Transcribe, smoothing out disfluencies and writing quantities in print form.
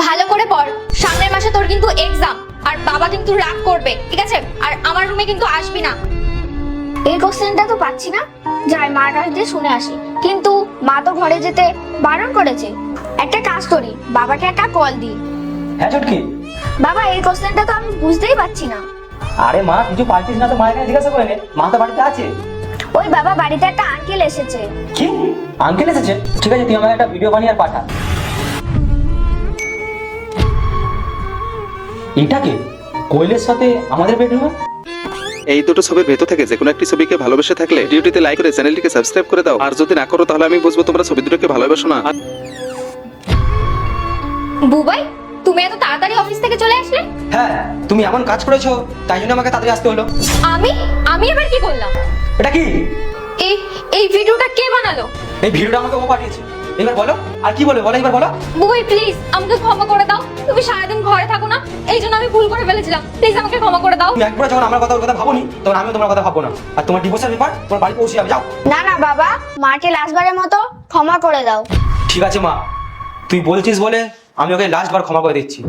ভালো করে পড়, সামনের মাসে তোর কিন্তু এক্সাম, আর বাবা কিন্তু রাগ করবে, ঠিক আছে? আর আমার রুমে কিন্তু আসবি না। এই কোশ্চেনটা তো পাচ্ছি না, যাই মার কাছ দিয়ে শুনে আসি। কিন্তু মা তো ঘরে যেতে বারণ করেছে। একটা কাজ করি, বাবাকে একটা কল দিই। হ্যাঁ চটকি। বাবা, এই কোশ্চেনটা তো আমি বুঝতেই পারছি না। আরে মা, কিছু পারছিস না তো মায়ের কাছে জিজ্ঞাসা করে নে, মা তো বাড়িতে আছে। ওই বাবা, বাড়িতে একটা আঙ্কেল এসেছে। কি? আঙ্কেল এসেছে? ঠিক আছে, তুই আমাকে একটা ভিডিও বানিয়ে আর পাঠা। এটা কি কোয়েলের সাথে আমাদের বেডরুমে? এই দুটো ছবির ভেতর থেকে যে কোনো একটি ছবিকে ভালোবেসে থাকলে ভিডিওটিতে লাইক করে চ্যানেলটিকে সাবস্ক্রাইব করে দাও। আর যদি না করো তাহলে আমি বুঝবো তোমরা ছবি দুটোকে ভালোবাসো না। বুবাই, তুমি এত তাড়াতাড়ি অফিস থেকে চলে আসলে? হ্যাঁ, তুমি এমন কাজ করেছো তাই জন্য আমাকে তাড়াতাড়ি আসতে হলো। আমি আমি এবার কি করলাম? এটা কি? এই এই ভিডিওটা কে বানালো? এই ভিডিওটা আমাকে ও পাঠিয়েছে। এবার বলো, আর কি বলো, এবার বলো। বুবাই প্লিজ আমাকে ক্ষমা করে দাও, তুমি সারাদিন ঘরে থাকো না, এই জন্য আমি ভুল করে ফেলেছিলাম, প্লিজ আমাকে ক্ষমা করে দাও। তুমি একবার যখন আমার কথা ভাবোনি, তখন আমিও তোমার কথা ভাববো না। আর তোমার ডিভোর্সের ব্যাপার তোমার বাড়ি পৌঁছে যাবে, যাও। না না বাবা, মাকে লাস্টবারের মতো ক্ষমা করে দাও। ঠিক আছে মা, তুই বলছিস বলে আমি ওকে লাস্ট বার ক্ষমা করে দিচ্ছি।